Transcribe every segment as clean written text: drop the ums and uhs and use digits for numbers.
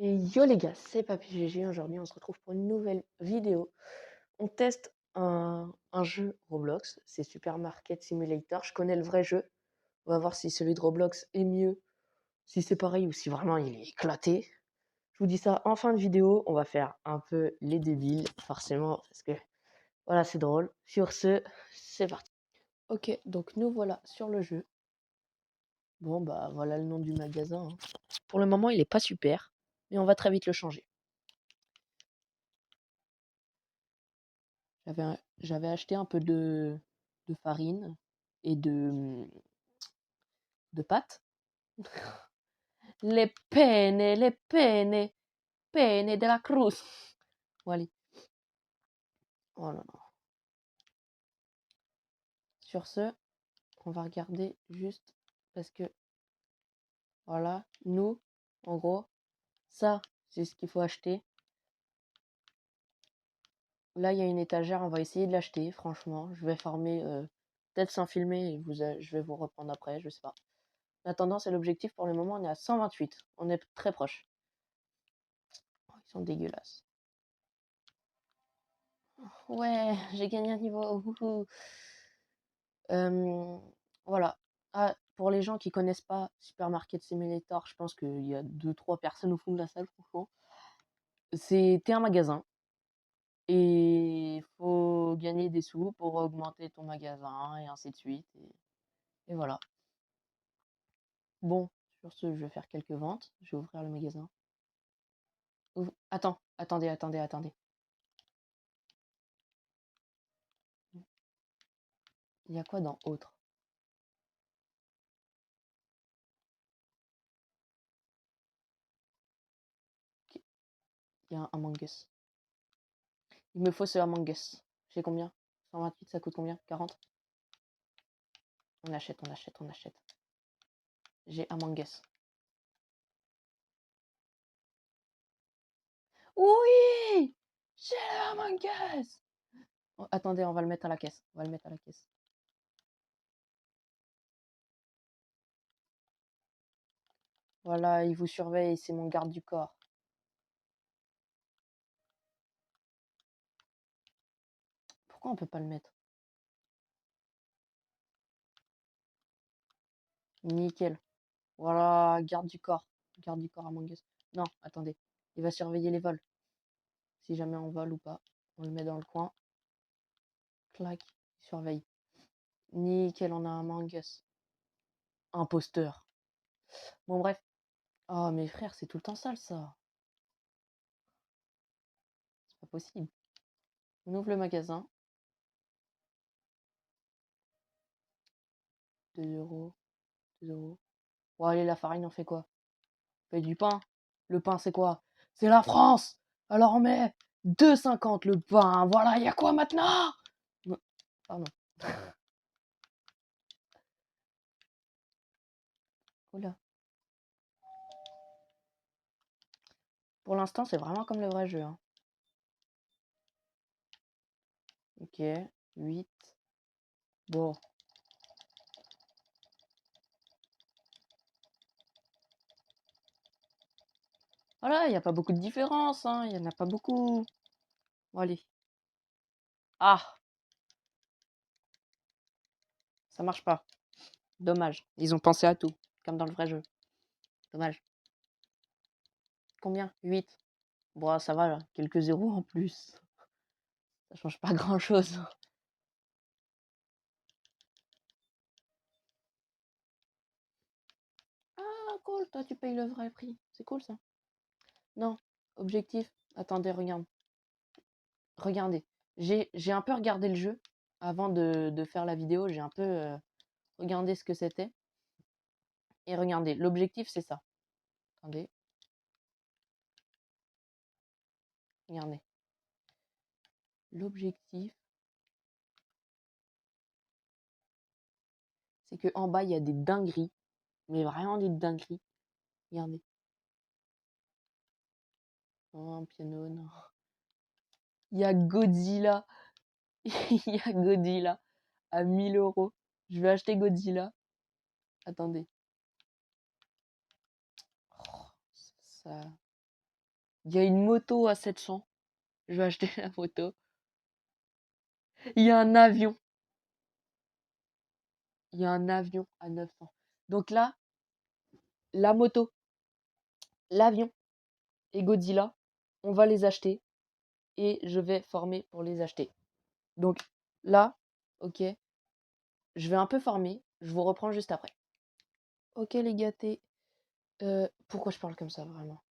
Et yo les gars, c'est Papy GG. Aujourd'hui, on se retrouve pour une nouvelle vidéo. On teste un jeu Roblox, c'est Super Market Simulator. Je connais le vrai jeu. On va voir si celui de Roblox est mieux, si c'est pareil ou si vraiment il est éclaté. Je vous dis ça en fin de vidéo. On va faire un peu les débiles, forcément, parce que voilà, c'est drôle. Sur ce, c'est parti. Ok, donc nous voilà sur le jeu. Bon, bah voilà le nom du magasin, hein. Pour le moment, il est pas super, mais on va très vite le changer. J'avais acheté un peu de farine et de pâtes. Les pene de la cruz. Bon, allez. Oh là là. Sur ce, on va regarder juste parce que, voilà, nous, en gros, ça, c'est ce qu'il faut acheter. Là, il y a une étagère, on va essayer de l'acheter, franchement. Je vais farmer, peut-être sans filmer, et je vais vous reprendre après, je sais pas. En attendant, c'est l'objectif pour le moment, on est à 128. On est très proche. Oh, ils sont dégueulasses. Ouais, j'ai gagné un niveau. Wouhou. Voilà. Ah, pour les gens qui connaissent pas Supermarket Simulator, je pense qu'il y a 2-3 personnes au fond de la salle, franchement. C'était un magasin et il faut gagner des sous pour augmenter ton magasin et ainsi de suite. Et voilà. Bon, sur ce, je vais faire quelques ventes. Je vais ouvrir le magasin. Attendez. Il y a quoi dans autre? Ok, il y a un Among Us. Il me faut ce Among Us. J'ai combien? 128, ça coûte combien? 40? On achète. J'ai Among Us. Oui! J'ai Among Us! Oh, attendez, on va le mettre à la caisse. Voilà, il vous surveille, c'est mon garde du corps. Pourquoi on peut pas le mettre? Nickel. Voilà, garde du corps. Garde du corps Among Us. Non, attendez. Il va surveiller les vols. Si jamais on vole ou pas. On le met dans le coin. Clac. Il surveille. Nickel, on a un Among Us. Imposteur. Bon, bref. Oh, mes frères, c'est tout le temps sale, ça. C'est pas possible. On ouvre le magasin. 2 euros. 2 euros. Bon, allez, la farine, on fait quoi? On fait du pain. Le pain, c'est quoi? C'est la France! Alors on met 2,50 le pain. Voilà, il y a quoi maintenant? Pardon. Oula. Pour l'instant, c'est vraiment comme le vrai jeu, hein. Ok, 8. Bon. Voilà, il n'y a pas beaucoup de différence, hein. Il n'y en a pas beaucoup. Bon, allez. Ah, ça marche pas. Dommage. Ils ont pensé à tout, comme dans le vrai jeu. Dommage. Combien? 8. Bon, ça va, là. Quelques zéros en plus. Ça change pas grand-chose. Ah, cool, toi, tu payes le vrai prix. C'est cool, ça. Non, objectif. Attendez, regardez. J'ai un peu regardé le jeu avant de faire la vidéo. J'ai un peu regardé ce que c'était. Et regardez, l'objectif, c'est ça. Attendez. Regardez. L'objectif, c'est que en bas, il y a des dingueries. Mais vraiment des dingueries. Regardez. Oh, un piano, non. Il y a Godzilla. Il y a Godzilla à 1000 euros. Je vais acheter Godzilla. Attendez. Oh, ça. Il y a une moto à 700. Je vais acheter la moto. Il y a un avion. Il y a un avion à 900. Donc là, la moto, l'avion et Godzilla, on va les acheter et je vais former pour les acheter. Donc là, ok, je vais un peu former. Je vous reprends juste après. Ok les gâtés. Pourquoi je parle comme ça vraiment?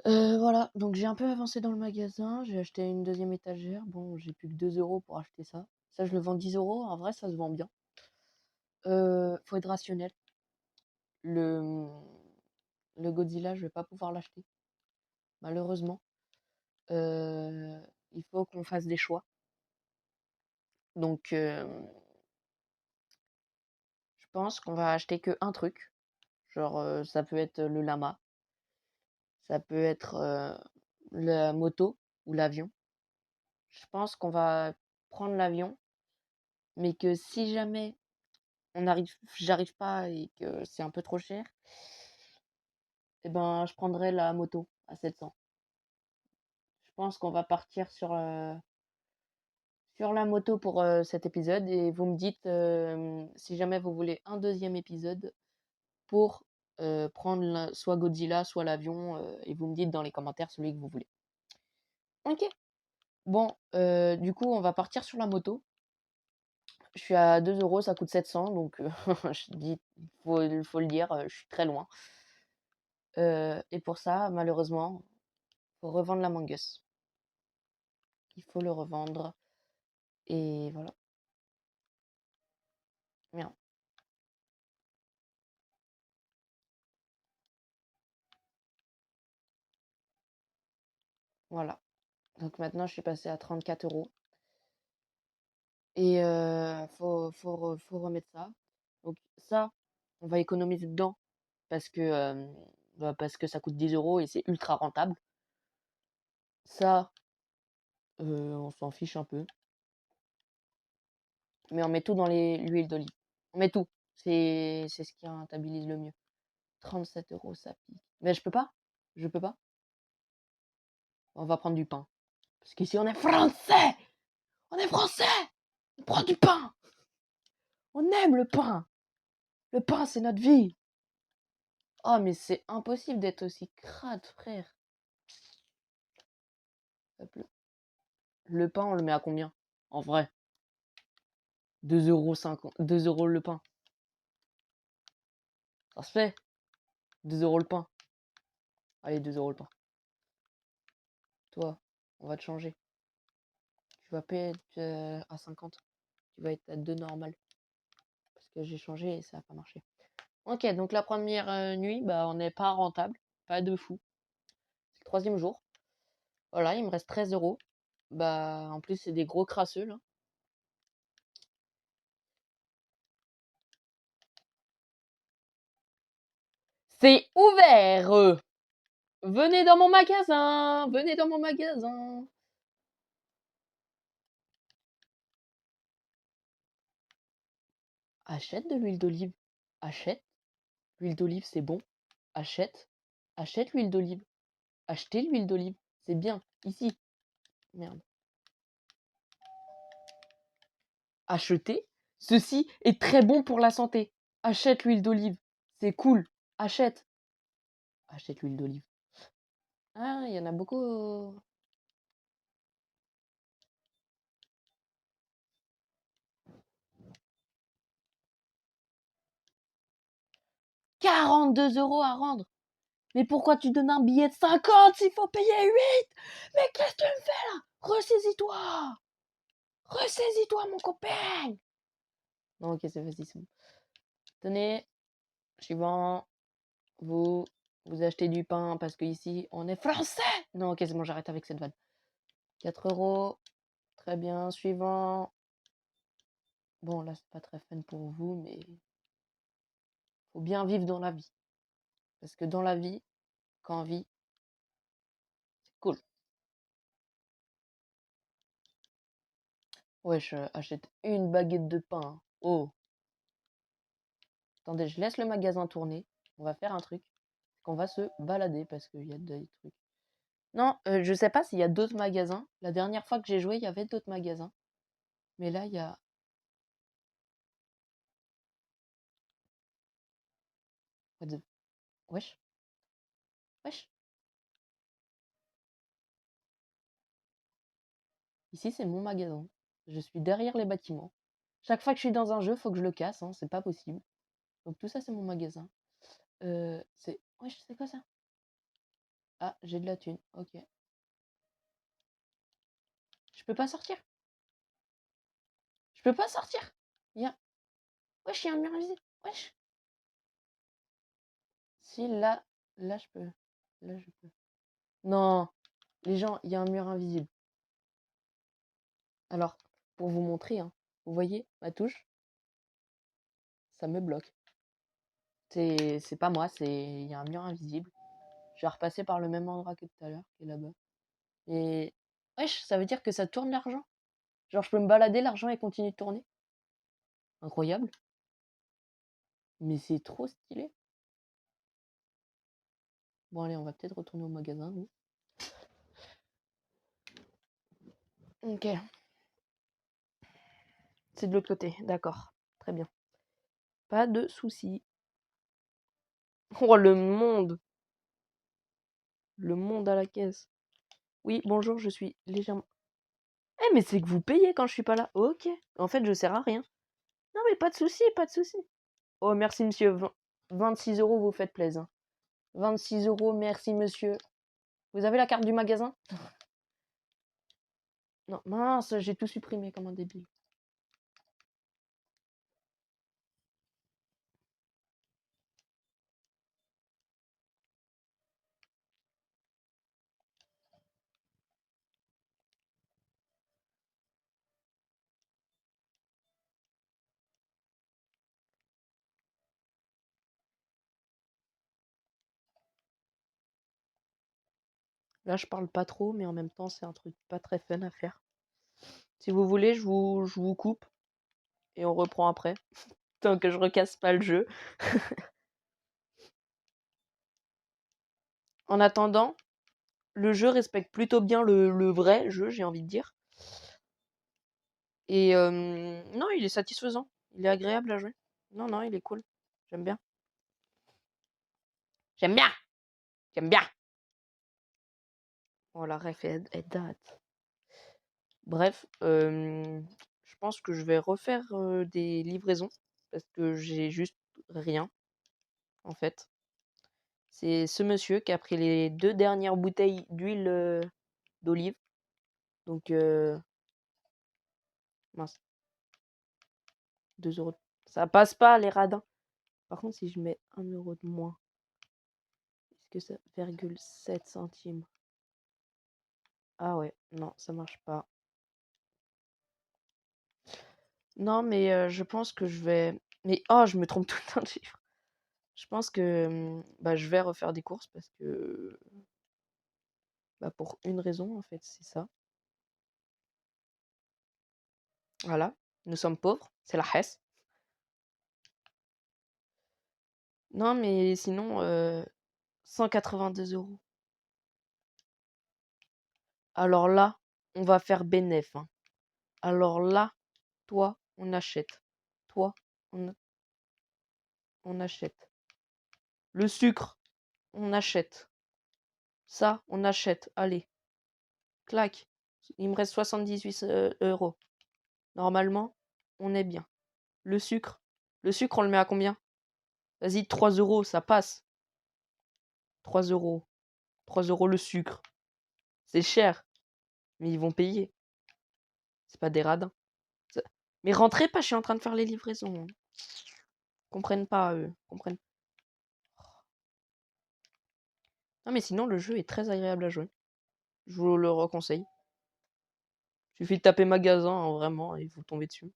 Voilà, donc j'ai un peu avancé dans le magasin, j'ai acheté une deuxième étagère. Bon, j'ai plus que 2 € pour acheter ça. Ça, je le vends 10 €. En vrai, ça se vend bien. Faut être rationnel. Le, le Godzilla, je vais pas pouvoir l'acheter, malheureusement. Il faut qu'on fasse des choix. Donc, je pense qu'on va acheter que un truc. Genre, ça peut être le lama, ça peut être la moto ou l'avion. Je pense qu'on va prendre l'avion, mais que si jamais j'arrive pas et que c'est un peu trop cher, eh ben, je prendrai la moto à 700. Je pense qu'on va partir sur la moto pour cet épisode et vous me dites si jamais vous voulez un deuxième épisode pour prendre soit Godzilla, soit l'avion et vous me dites dans les commentaires celui que vous voulez. Ok. Bon, du coup, on va partir sur la moto. Je suis à 2 €, ça coûte 700, donc je dis, faut le dire, je suis très loin. Et pour ça, malheureusement, faut revendre l'Among Us. Il faut le revendre. Et voilà. Merde. Voilà. Donc maintenant, je suis passée à 34 €. Et faut remettre ça. Donc ça, on va économiser dedans parce que, parce que ça coûte 10 € et c'est ultra rentable. Ça, on s'en fiche un peu. Mais on met tout dans l'huile d'olive. On met tout. C'est ce qui rentabilise le mieux. 37 €, ça pique. Mais je peux pas. Je peux pas. On va prendre du pain. Parce qu'ici, on est français. On est français. On prend du pain. On aime le pain. Le pain, c'est notre vie. Oh, mais c'est impossible d'être aussi crade, frère. Hop là. Le pain, on le met à combien? En vrai, 2,50 €, 2 € le pain. Ça se fait. 2 € le pain. Allez, 2 € le pain. Toi, on va te changer. Tu vas pas être à 50. Tu vas être à 2 normal. Parce que j'ai changé et ça n'a pas marché. Ok, donc la première nuit, bah, on n'est pas rentable. Pas de fou. C'est le troisième jour. Voilà, il me reste 13 €. Bah, en plus, c'est des gros crasseux, là. C'est ouvert! Venez dans mon magasin! Venez dans mon magasin! Achète de l'huile d'olive. Achète. L'huile d'olive, c'est bon. Achète. Achète l'huile d'olive. Achetez l'huile d'olive. C'est bien. Ici. Merde. Acheter. Ceci est très bon pour la santé. Achète l'huile d'olive. C'est cool. Achète. Achète l'huile d'olive. Ah, il y en a beaucoup. 42 € à rendre. Mais pourquoi tu donnes un billet de 50 s'il faut payer 8? Mais qu'est-ce que tu me fais là? Ressaisis-toi! Ressaisis-toi, mon copain! Non, ok, c'est facile, c'est bon. Tenez, suivant, vous, vous achetez du pain parce que ici, on est français! Non, ok, c'est bon, j'arrête avec cette vanne. 4 €. Très bien, suivant. Bon, là, c'est pas très fun pour vous, mais faut bien vivre dans la vie. Parce que dans la vie, quand on vit, c'est cool. Ouais, je achète une baguette de pain, hein. Oh! Attendez, je laisse le magasin tourner. On va faire un truc. On va se balader parce qu'il y a des trucs. Non, je sais pas s'il y a d'autres magasins. La dernière fois que j'ai joué, il y avait d'autres magasins. Mais là, il y a... What the... Wesh, wesh. Ici, c'est mon magasin. Je suis derrière les bâtiments. Chaque fois que je suis dans un jeu, faut que je le casse, hein, c'est pas possible. Donc tout ça, c'est mon magasin. C'est... Wesh, c'est quoi ça? Ah, j'ai de la thune, ok. Je peux pas sortir. Je peux pas sortir. Il y a... Wesh, il y a un mur invisible. Wesh. Si, là, je peux. Là, je peux. Non, les gens, il y a un mur invisible. Alors, pour vous montrer, hein, vous voyez ma touche, ça me bloque. C'est pas moi, il y a un mur invisible. Je vais repasser par le même endroit que tout à l'heure, qui est là-bas. Et wesh, ça veut dire que ça tourne l'argent. Genre, je peux me balader, l'argent et continue de tourner. Incroyable. Mais c'est trop stylé. Bon, allez, on va peut-être retourner au magasin, nous. Ok. C'est de l'autre côté, d'accord. Très bien. Pas de soucis. Oh, le monde! Le monde à la caisse. Oui, bonjour, je suis légèrement... Eh, mais c'est que vous payez quand je suis pas là. Ok. En fait, je sers à rien. Non, mais pas de soucis, pas de soucis. Oh, merci, monsieur. 26 euros, vous faites plaisir. 26 euros, merci, monsieur. Vous avez la carte du magasin? Non, mince, j'ai tout supprimé comme un débile. Là, je parle pas trop, mais en même temps, c'est un truc pas très fun à faire. Si vous voulez, je vous coupe et on reprend après. Tant que je recasse pas le jeu. En attendant, le jeu respecte plutôt bien le vrai jeu, j'ai envie de dire. Et non, il est satisfaisant. Il est agréable à jouer. Non, non, il est cool. J'aime bien. J'aime bien! J'aime bien! Oh, la ref, elle date. Bref, je pense que je vais refaire des livraisons parce que j'ai juste rien, en fait. C'est ce monsieur qui a pris les 2 dernières bouteilles d'huile d'olive. Donc, mince, 2 euros. Ça passe pas, les radins. Par contre, si je mets 1 euro de moins, est-ce que ça... 0,7 centimes. Ah ouais, non, ça marche pas. Non, mais je pense que je vais... Mais oh, je me trompe tout le temps de chiffre. Je pense que bah, je vais refaire des courses parce que... Bah, pour une raison, en fait, c'est ça. Voilà, nous sommes pauvres, c'est la Hesse. Non, mais sinon, 182 euros. Alors là, on va faire bénéf, hein. Alors là, toi, on achète. Toi, on, on achète. Le sucre, on achète. Ça, on achète. Allez, clac. Il me reste 78 euros. Normalement, on est bien. Le sucre, on le met à combien? Vas-y, 3 euros, ça passe. 3 euros. 3 euros le sucre. C'est cher, mais ils vont payer. C'est pas des radins. Mais rentrez pas, je suis en train de faire les livraisons. Comprennent pas, eux. Comprennent. Non, mais sinon, le jeu est très agréable à jouer. Je vous le reconseille. Suffit de taper magasin, hein, vraiment, et vous tombez dessus.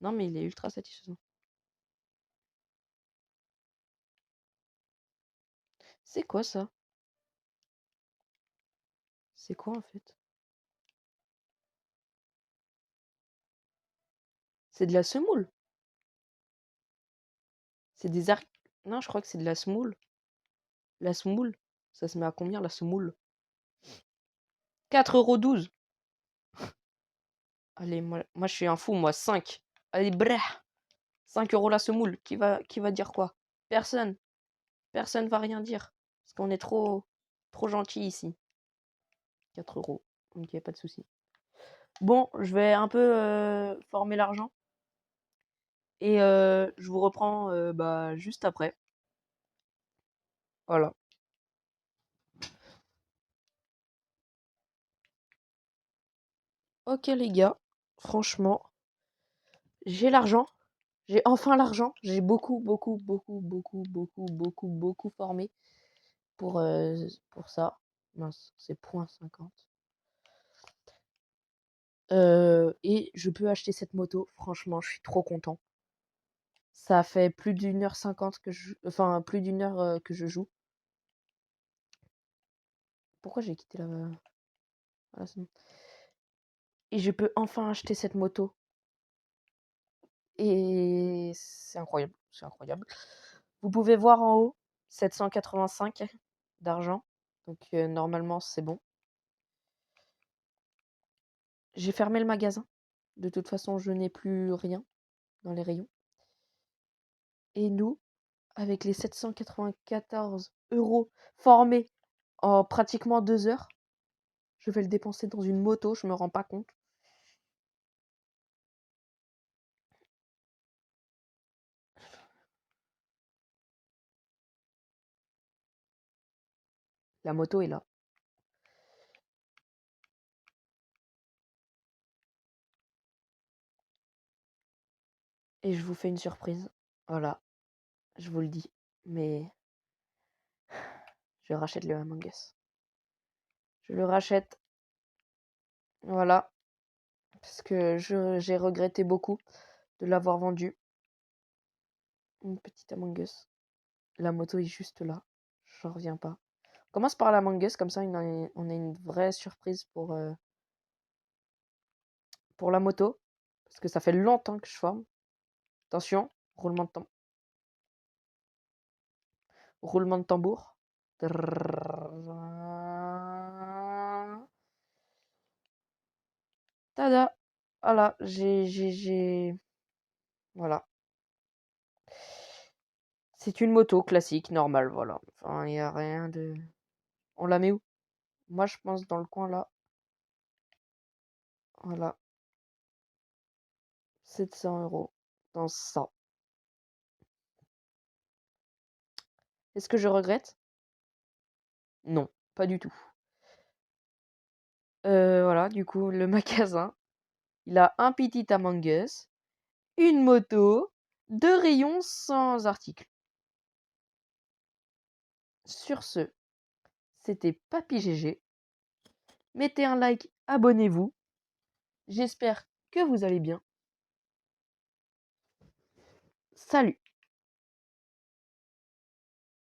Non, mais il est ultra satisfaisant. C'est quoi ça? C'est quoi en fait? C'est de la semoule. C'est des arcs. Non, je crois que c'est de la semoule. La semoule. Ça se met à combien la semoule? 4,12 €. Allez, moi je suis un fou, moi, 5. Allez, brah, 5 € la semoule. Qui va dire quoi? Personne. Personne va rien dire. Parce qu'on est trop gentil ici. 4 €. Ok, pas de souci. Bon, je vais un peu former l'argent. Et je vous reprends juste après. Voilà. Ok les gars, franchement, j'ai l'argent. J'ai enfin l'argent. J'ai beaucoup, beaucoup, beaucoup, beaucoup, beaucoup, beaucoup, beaucoup formé pour ça. Mince, c'est 0,50. Et je peux acheter cette moto. Franchement, je suis trop content. Ça fait plus d'1h50 que enfin, plus d'1 heure que je joue. Pourquoi j'ai quitté la... Voilà, c'est bon. Et je peux enfin acheter cette moto. Et c'est incroyable. C'est incroyable. Vous pouvez voir en haut, 785 d'argent. Donc normalement, c'est bon. J'ai fermé le magasin. De toute façon, je n'ai plus rien dans les rayons. Et nous, avec les 794 € formés en pratiquement 2 heures, je vais le dépenser dans une moto, je me rends pas compte. La moto est là. Et je vous fais une surprise. Voilà, je vous le dis. Mais je rachète le Among Us. Je le rachète. Voilà. Parce que j'ai regretté beaucoup de l'avoir vendu. Une petite Among Us. La moto est juste là. J'en reviens pas. On commence par l'Among Us, comme ça on a une vraie surprise pour la moto. Parce que ça fait longtemps que je forme. Attention, roulement de roulement de tambour. Tada! Voilà, Voilà. C'est une moto classique, normale, voilà. Enfin, il n'y a rien de... On la met où? Moi, je pense dans le coin là. Voilà. 700 € dans ça. Est-ce que je regrette? Non, pas du tout. Voilà, du coup, le magasin, il a un petit Among Us, une moto, 2 rayons sans article. Sur ce, c'était Papy GG. Mettez un like, abonnez-vous. J'espère que vous allez bien. Salut!